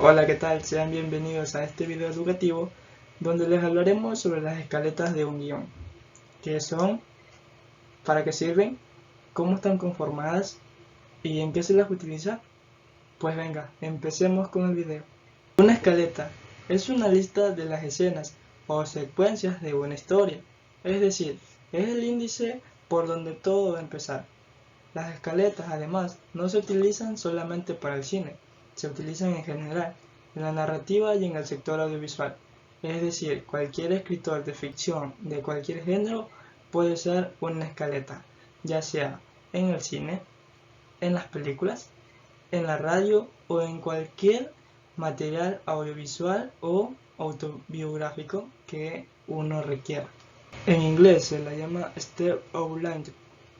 Hola, ¿qué tal? Sean bienvenidos a este video educativo donde les hablaremos sobre las escaletas de un guión. ¿Qué son? ¿Para qué sirven? ¿Cómo están conformadas? ¿Y en qué se las utiliza? Pues venga, empecemos con el video. Una escaleta es una lista de las escenas o secuencias de una historia, es decir, es el índice por donde todo va a empezar. Las escaletas, además, no se utilizan solamente para el cine, se utilizan en general, en la narrativa y en el sector audiovisual. Es decir, cualquier escritor de ficción de cualquier género puede usar una escaleta, ya sea en el cine, en las películas, en la radio o en cualquier material audiovisual o autobiográfico que uno requiera. En inglés se la llama step outline,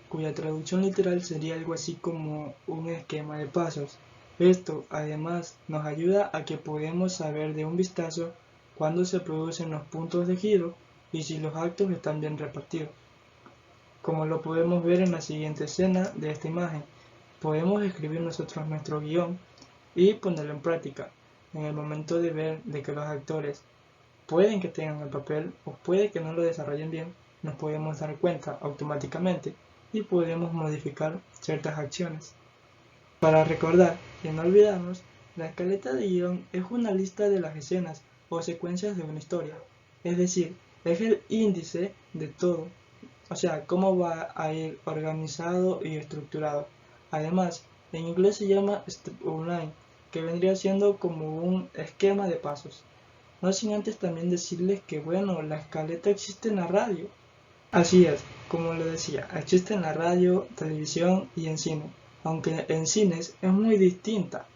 cuya traducción literal sería algo así como un esquema de pasos. Esto además nos ayuda a que podamos saber de un vistazo cuándo se producen los puntos de giro y si los actos están bien repartidos. Como lo podemos ver en la siguiente escena de esta imagen, podemos escribir nosotros nuestro guión y ponerlo en práctica. En el momento de ver de que los actores pueden que tengan el papel o puede que no lo desarrollen bien, nos podemos dar cuenta automáticamente y podemos modificar ciertas acciones. Para recordar y no olvidarnos, la escaleta de guión es una lista de las escenas o secuencias de una historia, es decir, es el índice de todo, o sea, cómo va a ir organizado y estructurado. Además, en inglés se llama step outline, que vendría siendo como un esquema de pasos. No sin antes también decirles que bueno, la escaleta existe en la radio. Así es, como lo decía, existe en la radio, televisión y en cine, aunque en cines es muy distinta.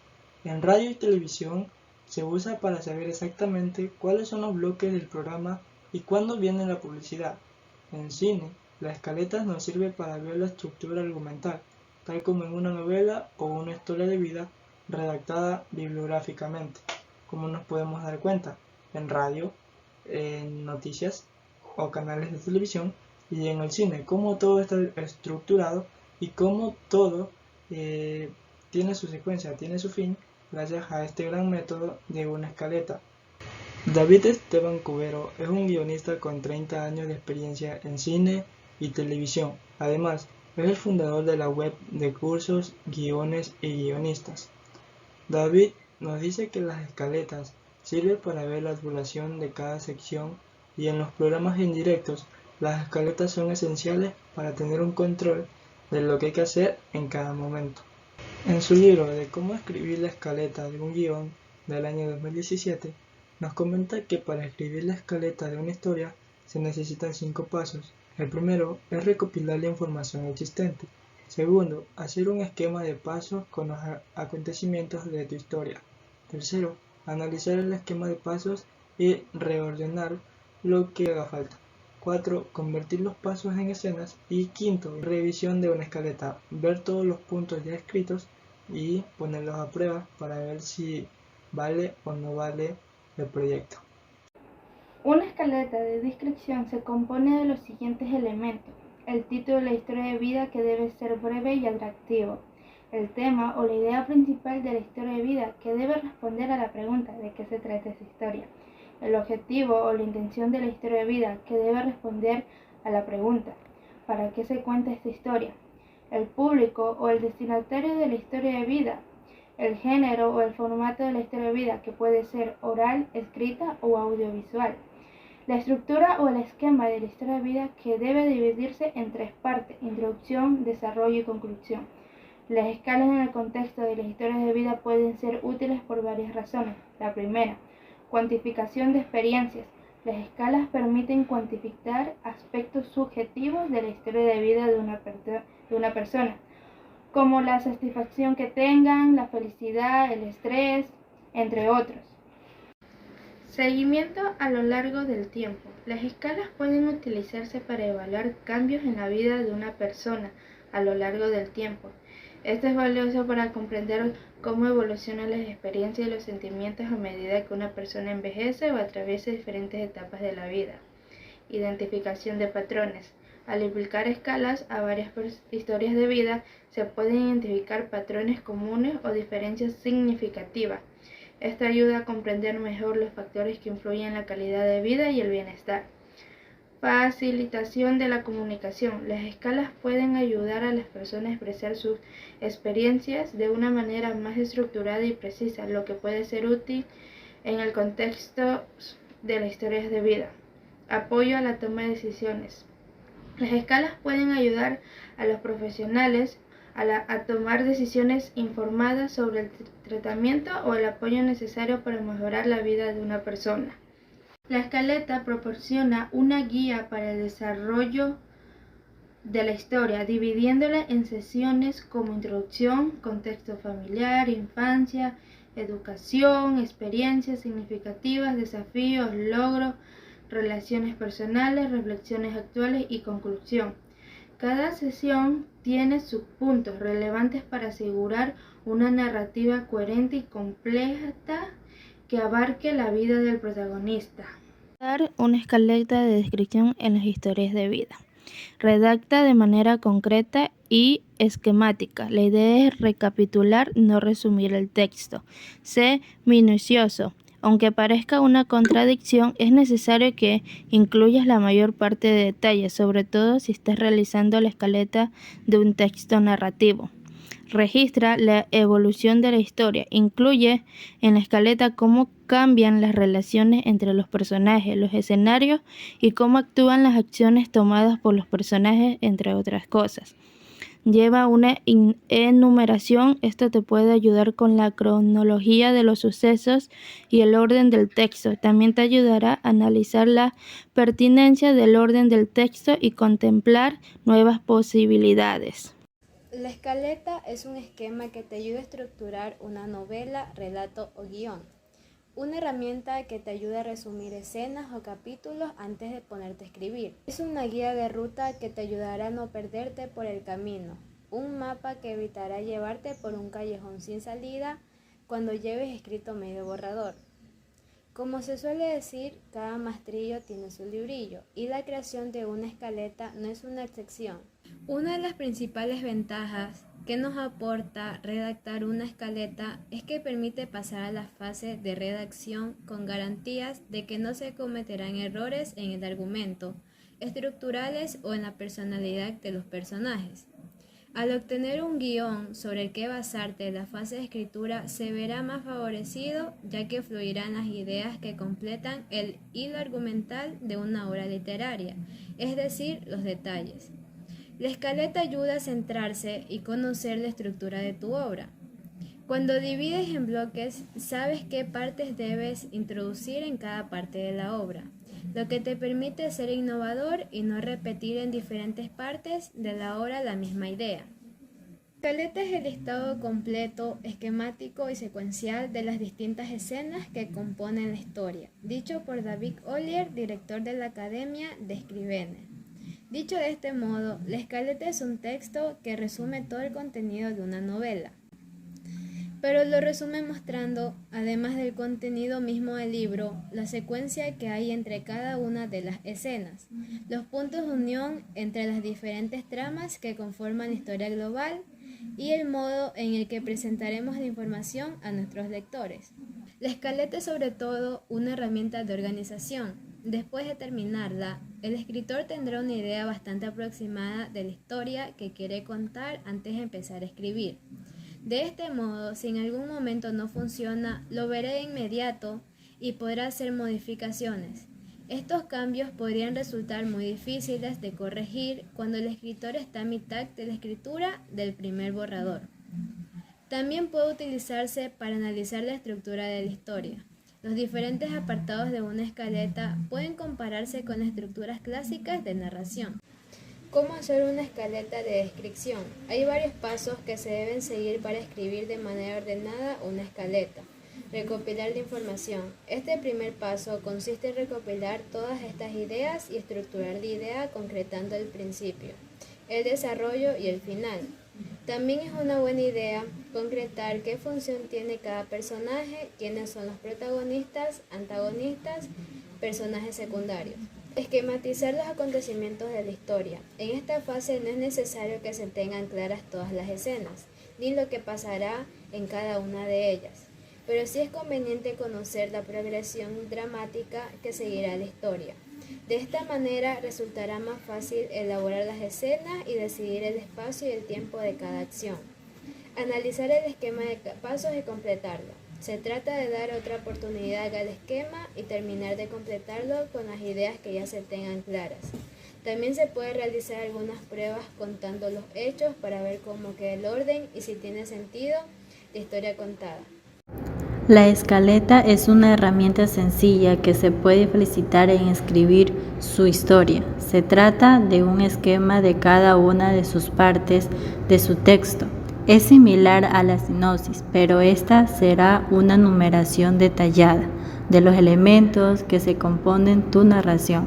En radio y televisión se usa para saber exactamente cuáles son los bloques del programa y cuándo viene la publicidad. En cine, la escaleta nos sirve para ver la estructura argumental, tal como en una novela o una historia de vida redactada bibliográficamente, como nos podemos dar cuenta en radio, en noticias o canales de televisión y en el cine, cómo todo está estructurado y cómo todo tiene su secuencia, tiene su fin gracias a este gran método de una escaleta. David Esteban Cubero es un guionista con 30 años de experiencia en cine y televisión. Además, es el fundador de la web de cursos, guiones y guionistas. David nos dice que las escaletas sirven para ver la duración de cada sección y en los programas indirectos las escaletas son esenciales para tener un control de lo que hay que hacer en cada momento. En su libro de cómo escribir la escaleta de un guión del año 2017, nos comenta que para escribir la escaleta de una historia se necesitan 5 pasos. El primero es recopilar la información existente. Segundo, hacer un esquema de pasos con los acontecimientos de tu historia. Tercero, analizar el esquema de pasos y reordenar lo que haga falta. 4. Convertir los pasos en escenas. Y quinto, revisión de una escaleta. Ver todos los puntos ya escritos y ponerlos a prueba para ver si vale o no vale el proyecto. Una escaleta de descripción se compone de los siguientes elementos: el título de la historia de vida, que debe ser breve y atractivo; el tema o la idea principal de la historia de vida, que debe responder a la pregunta de qué se trata esa historia; el objetivo o la intención de la historia de vida, que debe responder a la pregunta ¿para qué se cuenta esta historia?; el público o el destinatario de la historia de vida; el género o el formato de la historia de vida, que puede ser oral, escrita o audiovisual; la estructura o el esquema de la historia de vida, que debe dividirse en 3 partes: introducción, desarrollo y conclusión. Las escalas en el contexto de las historias de vida pueden ser útiles por varias razones. La primera, cuantificación de experiencias. Las escalas permiten cuantificar aspectos subjetivos de la historia de vida de una persona, como la satisfacción que tengan, la felicidad, el estrés, entre otros. Seguimiento a lo largo del tiempo. Las escalas pueden utilizarse para evaluar cambios en la vida de una persona a lo largo del tiempo. Esto es valioso para comprender cómo evolucionan las experiencias y los sentimientos a medida que una persona envejece o atraviesa diferentes etapas de la vida. Identificación de patrones. Al aplicar escalas a varias historias de vida, se pueden identificar patrones comunes o diferencias significativas. Esto ayuda a comprender mejor los factores que influyen en la calidad de vida y el bienestar. Facilitación de la comunicación. Las escalas pueden ayudar a las personas a expresar sus experiencias de una manera más estructurada y precisa, lo que puede ser útil en el contexto de las historias de vida. Apoyo a la toma de decisiones. Las escalas pueden ayudar a los profesionales a tomar decisiones informadas sobre el tratamiento o el apoyo necesario para mejorar la vida de una persona. La escaleta proporciona una guía para el desarrollo de la historia, dividiéndola en sesiones como introducción, contexto familiar, infancia, educación, experiencias significativas, desafíos, logros, relaciones personales, reflexiones actuales y conclusión. Cada sesión tiene subpuntos relevantes para asegurar una narrativa coherente y completa que abarque la vida del protagonista. Dar una escaleta de descripción en las historias de vida. Redacta de manera concreta y esquemática. La idea es recapitular, no resumir el texto. Sé minucioso. Aunque parezca una contradicción, es necesario que incluyas la mayor parte de detalles, sobre todo si estás realizando la escaleta de un texto narrativo. Registra la evolución de la historia. Incluye en la escaleta cómo cambian las relaciones entre los personajes, los escenarios y cómo actúan las acciones tomadas por los personajes, entre otras cosas. Lleva una enumeración. Esto te puede ayudar con la cronología de los sucesos y el orden del texto. También te ayudará a analizar la pertinencia del orden del texto y contemplar nuevas posibilidades. La escaleta es un esquema que te ayuda a estructurar una novela, relato o guión. Una herramienta que te ayuda a resumir escenas o capítulos antes de ponerte a escribir. Es una guía de ruta que te ayudará a no perderte por el camino. Un mapa que evitará llevarte por un callejón sin salida cuando lleves escrito medio borrador. Como se suele decir, cada maestrillo tiene su librillo, y la creación de una escaleta no es una excepción. Una de las principales ventajas que nos aporta redactar una escaleta es que permite pasar a la fase de redacción con garantías de que no se cometerán errores en el argumento, estructurales o en la personalidad de los personajes. Al obtener un guión sobre el que basarte en la fase de escritura, se verá más favorecido, ya que fluirán las ideas que completan el hilo argumental de una obra literaria, es decir, los detalles. La escaleta ayuda a centrarse y conocer la estructura de tu obra. Cuando divides en bloques, sabes qué partes debes introducir en cada parte de la obra, lo que te permite ser innovador y no repetir en diferentes partes de la obra la misma idea. La escaleta es el listado completo, esquemático y secuencial de las distintas escenas que componen la historia, dicho por David Ollier, director de la Academia de Scribner. Dicho de este modo, la escaleta es un texto que resume todo el contenido de una novela, pero lo resume mostrando, además del contenido mismo del libro, la secuencia que hay entre cada una de las escenas, los puntos de unión entre las diferentes tramas que conforman la historia global y el modo en el que presentaremos la información a nuestros lectores. La escaleta es sobre todo una herramienta de organización. Después de terminarla, el escritor tendrá una idea bastante aproximada de la historia que quiere contar antes de empezar a escribir. De este modo, si en algún momento no funciona, lo verá de inmediato y podrá hacer modificaciones. Estos cambios podrían resultar muy difíciles de corregir cuando el escritor está a mitad de la escritura del primer borrador. También puede utilizarse para analizar la estructura de la historia. Los diferentes apartados de una escaleta pueden compararse con las estructuras clásicas de narración. ¿Cómo hacer una escaleta de descripción? Hay varios pasos que se deben seguir para escribir de manera ordenada una escaleta. Recopilar la información. Este primer paso consiste en recopilar todas estas ideas y estructurar la idea concretando el principio, el desarrollo y el final. También es una buena idea concretar qué función tiene cada personaje, quiénes son los protagonistas, antagonistas, personajes secundarios. Esquematizar los acontecimientos de la historia. En esta fase no es necesario que se tengan claras todas las escenas, ni lo que pasará en cada una de ellas, pero sí es conveniente conocer la progresión dramática que seguirá la historia. De esta manera resultará más fácil elaborar las escenas y decidir el espacio y el tiempo de cada acción. Analizar el esquema de pasos y completarlo. Se trata de dar otra oportunidad al esquema y terminar de completarlo con las ideas que ya se tengan claras. También se puede realizar algunas pruebas contando los hechos para ver cómo queda el orden y si tiene sentido la historia contada. La escaleta es una herramienta sencilla que se puede felicitar en escribir su historia. Se trata de un esquema de cada una de sus partes de su texto. Es similar a la sinopsis, pero esta será una numeración detallada de los elementos que se componen tu narración.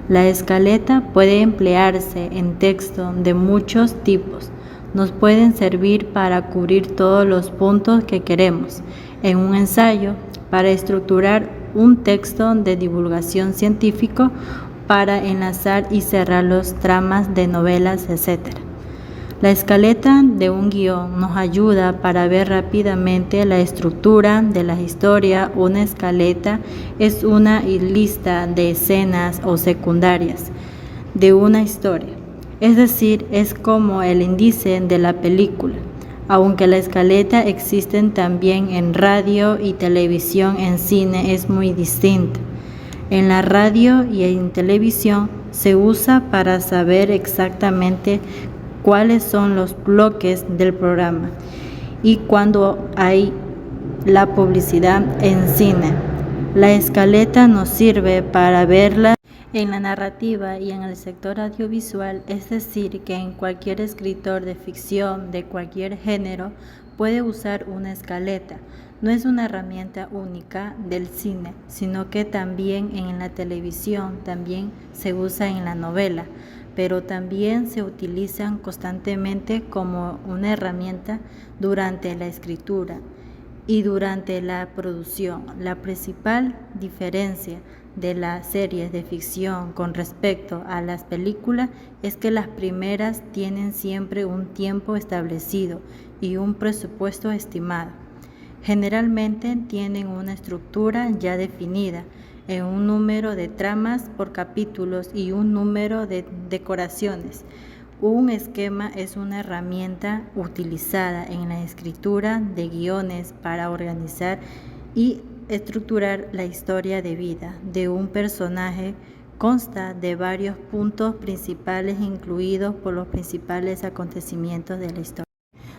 La escaleta puede emplearse en texto de muchos tipos. Nos pueden servir para cubrir todos los puntos que queremos en un ensayo, para estructurar un texto de divulgación científico, para enlazar y cerrar los tramas de novelas, etc. La escaleta de un guión nos ayuda para ver rápidamente la estructura de la historia. Una escaleta es una lista de escenas o secundarias de una historia, es decir, es como el índice de la película. Aunque la escaleta existe también en radio y televisión, en cine es muy distinta. En la radio y en televisión se usa para saber exactamente cuáles son los bloques del programa y cuando hay la publicidad. En cine, la escaleta nos sirve para verla en la narrativa y en el sector audiovisual, es decir, que en cualquier escritor de ficción de cualquier género puede usar una escaleta. No es una herramienta única del cine, sino que también en la televisión, también se usa en la novela, pero también se utilizan constantemente como una herramienta durante la escritura y durante la producción. La principal diferencia de las series de ficción con respecto a las películas es que las primeras tienen siempre un tiempo establecido y un presupuesto estimado. Generalmente tienen una estructura ya definida en un número de tramas por capítulos y un número de decoraciones. Un esquema es una herramienta utilizada en la escritura de guiones para organizar y estructurar la historia de vida de un personaje. Consta de varios puntos principales incluidos por los principales acontecimientos de la historia.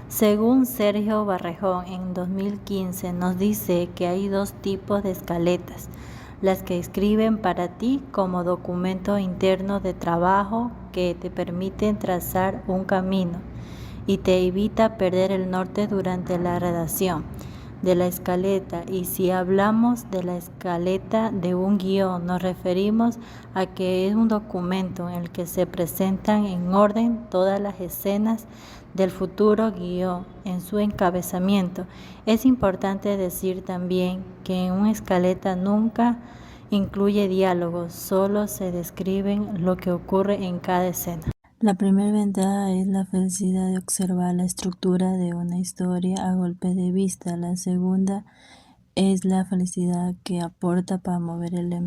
Según Sergio Barrejón, en 2015 nos dice que hay dos tipos de escaletas: las que escriben para ti como documento interno de trabajo que te permiten trazar un camino y te evita perder el norte durante la redacción de la escaleta. Y si hablamos de la escaleta de un guión, nos referimos a que es un documento en el que se presentan en orden todas las escenas del futuro guión en su encabezamiento. Es importante decir también que en una escaleta nunca incluye diálogos, solo se describen lo que ocurre en cada escena. La primera ventaja es la facilidad de observar la estructura de una historia a golpe de vista. La segunda es la facilidad que aporta para mover elementos.